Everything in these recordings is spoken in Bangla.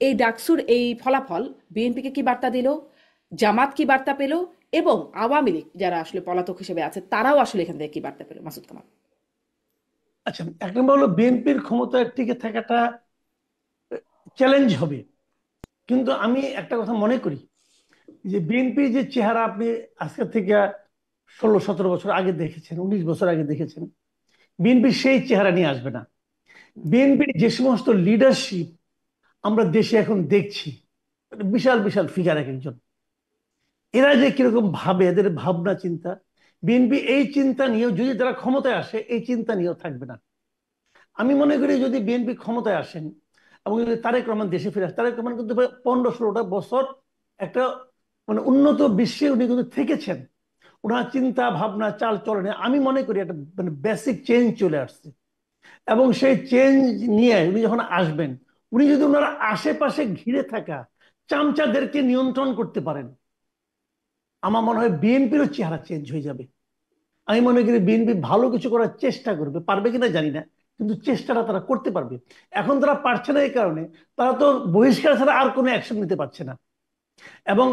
এই ডাকসুর এই ফলাফল বিএনপিকে কি বার্তা দিল, জামাত কি বার্তা পেল, এবং আওয়ামী লীগ যারা আসলে পলাতক হিসেবে আছে তারাও আসলে এখান থেকে কি বার্তা পেল? মাসুদ কামাল। আচ্ছা, এক নম্বর হলো বিএনপির ক্ষমতায় টিকে থাকাটা চ্যালেঞ্জ হবে। কিন্তু আমি একটা কথা মনে করি যে বিএনপির যে চেহারা আপনি আজকে থেকে 16-17 বছর আগে দেখেছেন, 19 বছর আগে দেখেছেন, বিএনপি সেই চেহারা নিয়ে আসবে না। বিএনপির যে সমস্ত লিডারশিপ আমরা দেশে এখন দেখছি, মানে বিশাল বিশাল ফিগার এক একজন, এরা যে কিরকম ভাবে, এদের ভাবনা চিন্তা, বিএনপি এই চিন্তা নিয়েও যদি তারা ক্ষমতায় আসে এই চিন্তা নিয়েও থাকবে না। আমি মনে করি যদি বিএনপি ক্ষমতায় আসেন এবং যদি তারেক রহমান দেশে ফিরে আসে, তারেক রহমান কিন্তু 15-16টা বছর একটা মানে উন্নত বিশ্বে উনি কিন্তু থেকেছেন। ওনার চিন্তা ভাবনা চাল চলনে আমি মনে করি একটা মানে বেসিক চেঞ্জ চলে আসছে। এবং সেই চেঞ্জ নিয়ে উনি যখন আসবেন, উনি যদি ওনার আশেপাশে ঘিরে থাকা চামচাদেরকে নিয়ন্ত্রণ করতে পারেন, আমার মনে হয় বিএনপিরও চেহারা চেঞ্জ হয়ে যাবে। আমি মনে করি বিএনপি ভালো কিছু করার চেষ্টা করবে, পারবে কিনা জানি না, কিন্তু চেষ্টাটা তারা করতে পারবে। এখন তারা পারছে না এই কারণে তারা তো বহিষ্কার ছাড়া আর কোনো অ্যাকশন নিতে পারছে না। এবং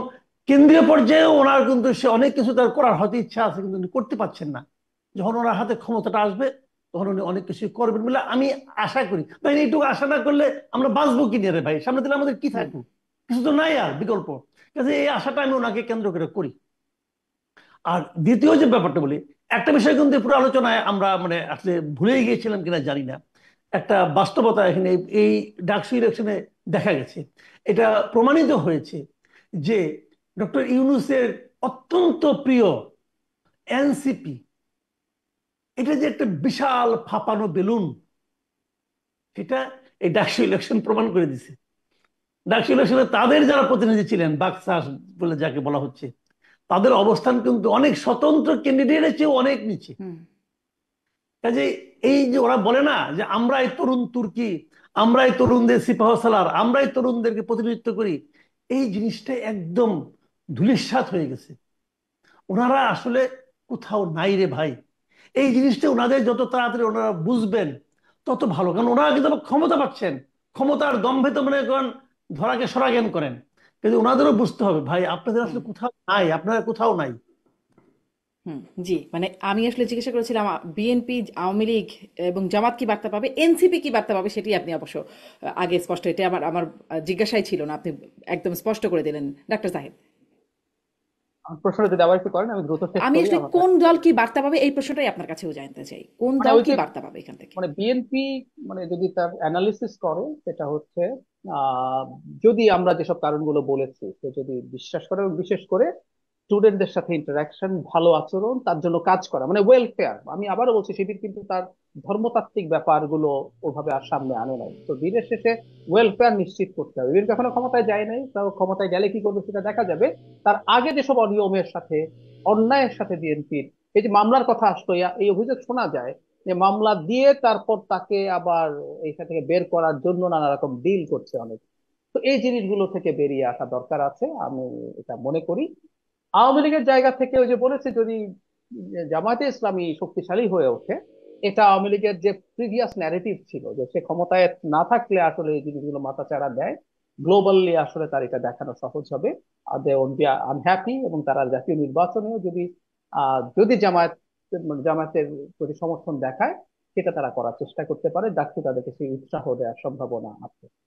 কেন্দ্রীয় পর্যায়েও ওনার কিন্তু সে অনেক কিছু তার করার হয়তো ইচ্ছা আছে, কিন্তু উনি করতে পারছেন না। যখন ওনার হাতে ক্ষমতাটা আসবে তখন উনি অনেক কিছু করবেন বলে আমি আশা করি। ভাই এইটুকু আশা না করলে আমরা বাঁচবো কি নিয়ে রে ভাই? সামনে দিলে আমাদের কি হুম। থাকবো? কিছু তো নাই আর বিকল্প। কাজে এই আশাটা আমি ওনাকে কেন্দ্র করে করি। আর দ্বিতীয় যে ব্যাপারটা বলি, একটা বিষয় কিন্তু পুরো আলোচনায় আমরা মানে আসলে ভুলে গিয়েছিলাম কিনা জানি না, একটা বাস্তবতা এখানে এই ডাকসু ইলেকশনে দেখা গেছে। এটা প্রমাণিত হয়েছে যে ডক্টর ইউনূসের অত্যন্ত প্রিয় এনসিপি, এটা যে একটা বিশাল ফাঁপানো বেলুন, সেটা এই ডাকসু ইলেকশন প্রমাণ করে দিছে। ডাকসু ইলেকশনে তাদের যারা প্রতিনিধি ছিলেন, বাকশাস বলে যাকে বলা হচ্ছে, তাদের অবস্থান কিন্তু অনেক স্বতন্ত্র ক্যান্ডিডেটের চেয়ে অনেক নিচে। হুম। কাজে এই যে ওরা বলে না যে আমরাই তরুণ তুর্কি, আমরাই তরুণদের সিপাহসালার, আমরাই তরুণদেরকে প্রতিনিধিত্ব করি, এই জিনিসটা একদম ধূলিসাৎ হয়ে গেছে। ওনারা আসলে কোথাও নাই রে ভাই। এই জিনিসটা ওনাদের যত তাড়াতাড়ি ওনারা বুঝবেন তত ভালো, কারণ ওনারা কিন্তু আবার ক্ষমতা পাচ্ছেন। ক্ষমতার দম্ভে তো মনে করেন ধরাকে সরা জ্ঞান করেন, কিন্তু ওনাদেরও বুঝতে হবে ভাই আপনাদের হুম। আসলে কোথাও নাই, আপনারা কোথাও নাই। হুম। জি, মানে আমি আসলে জিজ্ঞাসা করেছিলাম বিএনপি, আওয়ামী লীগ এবং জামাত কি বার্তা পাবে, এনসিপি কি বার্তা পাবে, সেটি আপনি অবশ্য আগে স্পষ্ট, এটা আমার আমার জিজ্ঞাসাই ছিল না, আপনি একদম স্পষ্ট করে দিলেন ডাক্তার সাহেব। আমার প্রশ্নটা যদি আবার একটু করেন আমি দ্রুত শেষ আমি করি আসলে আমার কোন কাছে। দল কি বার্তা পাবে এই প্রশ্নটাই আপনার কাছেও জানতে চাই, কোন মানে দল ওই কি যে বার্তা পাবে এখান থেকে? মানে বিএনপি মানে যদি তার অ্যানালিসিস করে সেটা হচ্ছে আহ যদি আমরা যেসব কারণগুলো বলেছি সে যদি বিশ্বাস করে এবং বিশেষ করে স্টুডেন্টদের সাথে ইন্টারাকশন, ভালো আচরণ, তার জন্য কাজ করা, মানে ওয়েলফেয়ার। আমি আবারও বলছি শিবির কিন্তু তার ধর্মতাত্ত্বিক ব্যাপারগুলো ওভাবে আর সামনে আনে নাই। তো দিনের শেষে ওয়েলফেয়ার নিশ্চিত করতে হবে। বিএনপি এখনো ক্ষমতায় যায় নাই, তাও ক্ষমতায় গেলে কি করবে সেটা দেখা যাবে। তার আগে যেসব অনিয়মের সাথে, অন্যায়ের সাথে বিএনপির, এই যে মামলার কথা আসতো, এই অভিযোগ শোনা যায় যে মামলা দিয়ে তারপর তাকে আবার এইখান থেকে বের করার জন্য নানা রকম ডিল করছে অনেক। তো এই জিনিসগুলো থেকে বেরিয়ে আসা দরকার আছে, আমি এটা মনে করি। আওয়ামী লীগের জায়গা থেকে ওই যে বলেছে যদি জামায়াতে ইসলামী শক্তিশালী হয়ে ওঠে, এটা আওয়ামী লীগের যে প্রিভিয়াস ন্যারেটিভ ছিল যে সে ক্ষমতায় না থাকলে আসলে এই জিনিসগুলো মাথাচাড়া দেয়, গ্লোবালি আসলে তার এটা দেখানো সহজ হবে। আর দে ওন্ট বি আনহ্যাপি, এবং তারা জাতীয় নির্বাচনেও যদি যদি জামায়াতের প্রতি সমর্থন দেখায়, সেটা তারা করার চেষ্টা করতে পারে। ডাকসু তাদেরকে সেই উৎসাহ দেওয়ার সম্ভাবনা আছে।